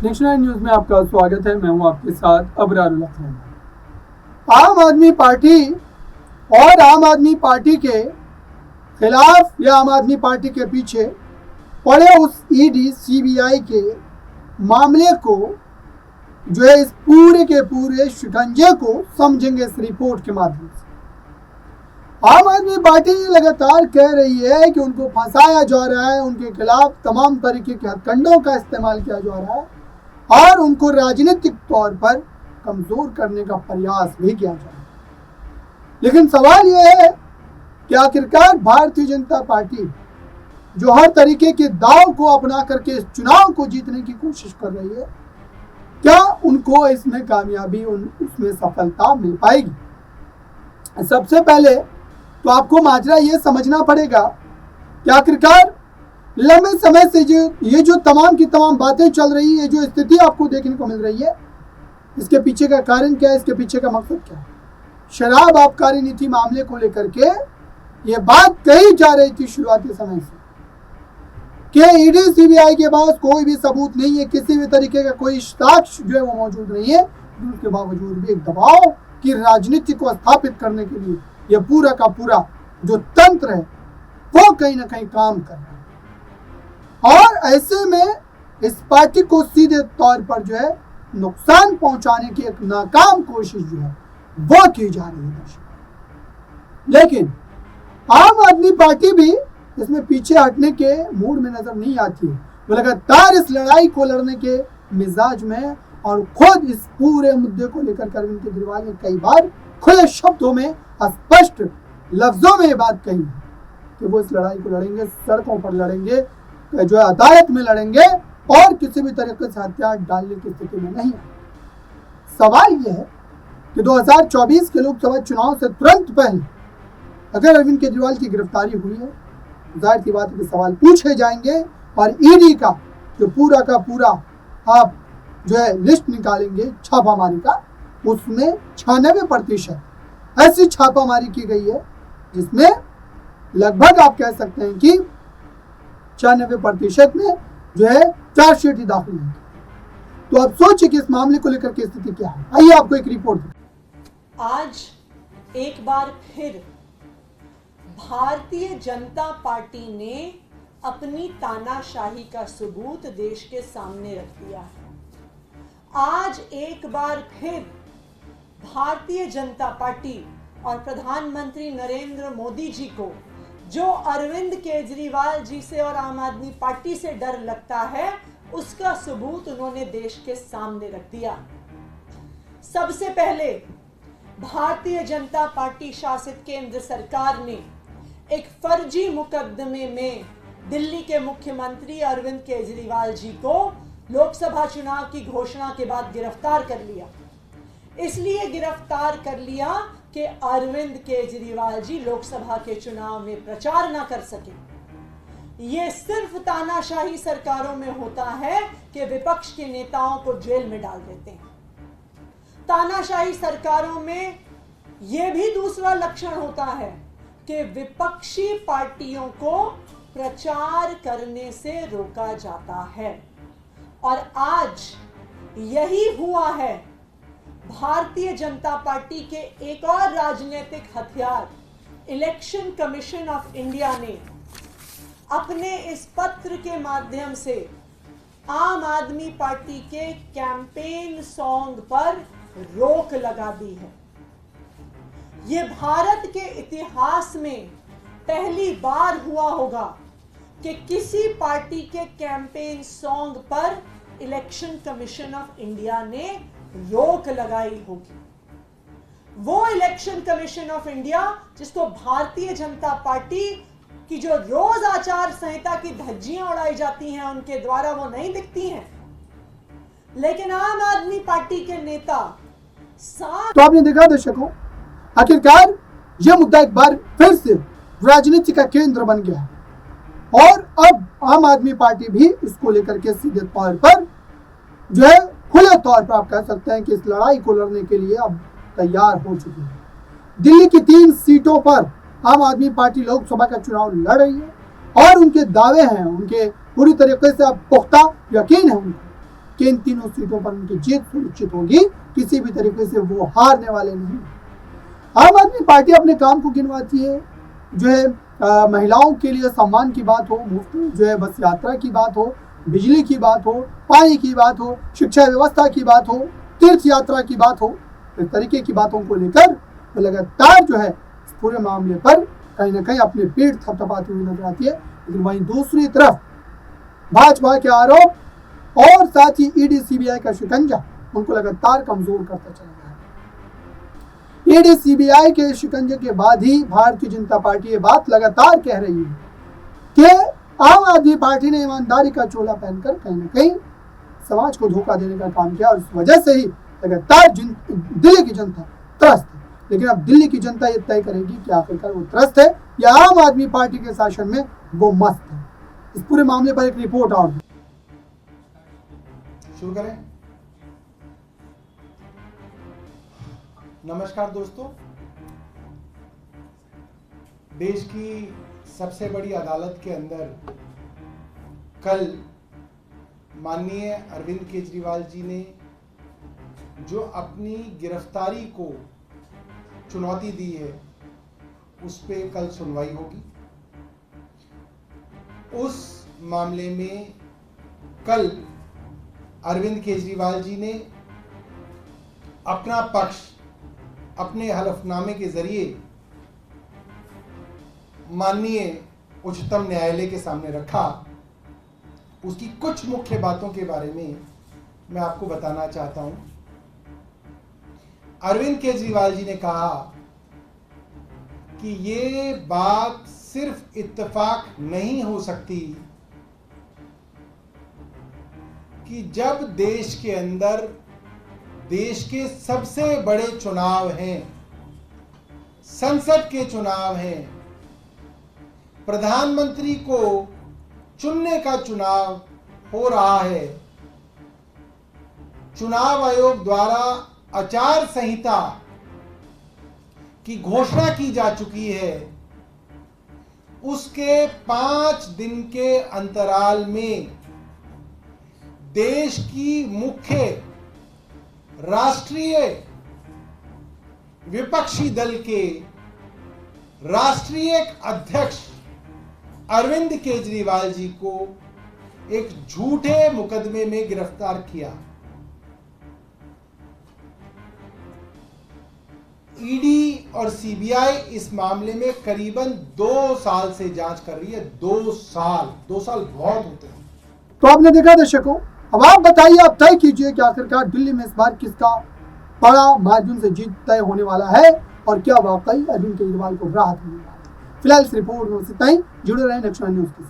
National news में आपका स्वागत है। मैं हूं आपके साथ अबरारुल हसन। आम आदमी पार्टी और आम आदमी पार्टी के खिलाफ या आम आदमी पार्टी के पीछे पड़े उस ईडी सीबीआई के मामले को जो है इस पूरे के पूरे शिकंजे को समझेंगे इस रिपोर्ट के माध्यम से। आम आदमी पार्टी लगातार कह रही है कि उनको फंसाया जा रहा है, उनके खिलाफ तमाम तरीके के हथकंडों का इस्तेमाल किया जा रहा है और उनको राजनीतिक तौर पर कमजोर करने का प्रयास भी किया जा रहा है। लेकिन सवाल यह है कि आखिरकार भारतीय जनता पार्टी जो हर तरीके के दाव को अपना करके इस चुनाव को जीतने की कोशिश कर रही है, क्या उनको इसमें कामयाबी उसमें सफलता मिल पाएगी? सबसे पहले तो आपको माजरा ये समझना पड़ेगा कि आखिरकार लंबे समय से ये जो तमाम की तमाम बातें चल रही है, जो स्थिति आपको देखने को मिल रही है, इसके पीछे का कारण क्या है, इसके पीछे का मकसद क्या है? शराब आबकारी नीति मामले को लेकर के ये बात कही जा रही थी शुरुआती समय से कि ईडी सीबीआई के पास कोई भी सबूत नहीं है, किसी भी तरीके का कोई साक्ष्य जो है वो मौजूद नहीं है। उसके बावजूद भी एक दबाव की राजनीति को स्थापित करने के लिए यह पूरा का पूरा जो तंत्र है वो कहीं ना कहीं काम कर रहा है और ऐसे में इस पार्टी को सीधे तौर पर जो है नुकसान पहुंचाने की एक नाकाम कोशिश जो है वो की जा रही है। लेकिन आम आदमी पार्टी भी इसमें पीछे हटने के मूड में नजर नहीं आती है। वो लगातार इस लड़ाई को लड़ने के मिजाज में और खुद इस पूरे मुद्दे को लेकर अरविंद केजरीवाल ने कई बार खुले शब्दों में स्पष्ट लफ्जों में ये बात कही कि वो इस लड़ाई को लड़ेंगे, सड़कों पर लड़ेंगे, जो है अदालत में लड़ेंगे और किसी भी तरीके से हथियार डालने की स्थिति में नहीं। सवाल यह है कि 2024 के लोकसभा चुनाव से तुरंत पहले अगर अरविंद केजरीवाल की गिरफ्तारी हुई है, जाहिर सी बात है कि सवाल पूछे जाएंगे और ईडी का जो पूरा का पूरा आप जो है लिस्ट निकालेंगे छापामारी का, उसमें 96% ऐसी छापामारी की गई है जिसमें लगभग आप कह सकते हैं कि 96% में जो है चार्जशीट ही दाखिल है। तो आप सोचिए कि इस मामले को लेकर के स्थिति क्या है। आइए आपको एक रिपोर्ट। आज एक बार फिर भारतीय जनता पार्टी ने अपनी तानाशाही का सबूत देश के सामने रख दिया है। आज एक बार फिर भारतीय जनता पार्टी और प्रधानमंत्री नरेंद्र मोदी जी को जो अरविंद केजरीवाल जी से और आम आदमी पार्टी से डर लगता है, उसका सबूत उन्होंने देश के सामने रख दिया। सबसे पहले भारतीय जनता पार्टी शासित केंद्र सरकार ने एक फर्जी मुकदमे में दिल्ली के मुख्यमंत्री अरविंद केजरीवाल जी को लोकसभा चुनाव की घोषणा के बाद गिरफ्तार कर लिया। इसलिए गिरफ्तार कर लिया कि अरविंद केजरीवाल जी लोकसभा के चुनाव में प्रचार ना कर सके। ये सिर्फ तानाशाही सरकारों में होता है कि विपक्ष के नेताओं को जेल में डाल देते हैं। तानाशाही सरकारों में यह भी दूसरा लक्षण होता है कि विपक्षी पार्टियों को प्रचार करने से रोका जाता है और आज यही हुआ है। भारतीय जनता पार्टी के एक और राजनीतिक हथियार इलेक्शन कमीशन ऑफ इंडिया ने अपने इस पत्र के माध्यम से आम आदमी पार्टी के कैंपेन सॉन्ग पर रोक लगा दी है। ये भारत के इतिहास में पहली बार हुआ होगा कि किसी पार्टी के कैंपेन सॉन्ग पर इलेक्शन कमीशन ऑफ इंडिया ने रोक लगाई होगी। वो इलेक्शन कमीशन ऑफ इंडिया जिसको भारतीय जनता पार्टी की जो रोज आचार संहिता की धज्जियां उड़ाई जाती हैं उनके द्वारा वो नहीं दिखती हैं, लेकिन आम आदमी पार्टी के नेता तो आपने देखा दर्शकों, आखिरकार यह मुद्दा एक बार फिर से राजनीति का केंद्र बन गया है और अब आम आदमी पार्टी भी इसको लेकर के सीधे तौर पर जो है खुले तौर पर आप कह सकते हैं कि इस लड़ाई को लड़ने के लिए अब तैयार हो चुकी है। दिल्ली की 3 सीटों पर आम आदमी पार्टी लोकसभा का चुनाव लड़ रही है और उनके दावे हैं, उनके पूरी तरीके से अब पुख्ता यकीन है उनको कि इन तीनों सीटों पर उनकी जीत सुनिश्चित होगी, किसी भी तरीके से वो हारने वाले नहीं। आम आदमी पार्टी अपने काम को गिनवाती है, जो है महिलाओं के लिए सम्मान की बात हो, मुफ्त जो है बस यात्रा की बात हो, बिजली की बात हो, पानी की बात हो, शिक्षा व्यवस्था की बात हो, तीर्थ यात्रा की बात हो, इस तरीके की बातों को लेकर वो लगातार जो है इस पूरे मामले पर कहीं ना कहीं अपनी पीठ थपथपाती हुई नजर आती है। लेकिन वहीं दूसरी तरफ भाजपा के आरोप और साथ ही ईडी सीबीआई का शिकंजा उनको लगातार कमजोर करता चला गया है। ईडी सीबीआई के शिकंजे के बाद ही भारतीय जनता पार्टी ये बात लगातार कह रही है कि आम आदमी पार्टी ने ईमानदारी का चोला पहनकर कहीं ना कहीं समाज को धोखा देने का काम किया और इस वजह से ही लगातार दिल्ली की जनता त्रस्त है। लेकिन अब दिल्ली की जनता ये तय करेगी कि आखिरकार वो त्रस्त है या आम आदमी पार्टी के शासन में वो मस्त है। इस पूरे मामले पर एक रिपोर्ट आउट शुरू करें। नमस्कार दोस्तों, देश की सबसे बड़ी अदालत के अंदर कल माननीय अरविंद केजरीवाल जी ने जो अपनी गिरफ्तारी को चुनौती दी है, उस पे कल सुनवाई होगी। उस मामले में कल अरविंद केजरीवाल जी ने अपना पक्ष अपने हलफनामे के जरिए माननीय उच्चतम न्यायालय के सामने रखा। उसकी कुछ मुख्य बातों के बारे में मैं आपको बताना चाहता हूं। अरविंद केजरीवाल जी ने कहा कि ये बात सिर्फ इत्तेफाक नहीं हो सकती कि जब देश के अंदर देश के सबसे बड़े चुनाव हैं, संसद के चुनाव हैं, प्रधानमंत्री को चुनने का चुनाव हो रहा है, चुनाव आयोग द्वारा आचार संहिता की घोषणा की जा चुकी है, उसके 5 दिन के अंतराल में देश की मुख्य राष्ट्रीय विपक्षी दल के राष्ट्रीय अध्यक्ष अरविंद केजरीवाल जी को एक झूठे मुकदमे में गिरफ्तार किया। ईडी और सीबीआई इस मामले में करीबन 2 साल से जांच कर रही है। 2 साल बहुत होते हैं। तो आपने देखा दर्शकों, अब आप बताइए, आप तय कीजिए कि आखिरकार दिल्ली में इस बार किसका बड़ा मार्जिन से जीत तय होने वाला है और क्या वाकई अरविंद केजरीवाल को राहत मिलने वाला है। फिलहाल इस रिपोर्ट में इतना ही। जुड़े रहें नेक्स्ट न्यूज़ के साथ।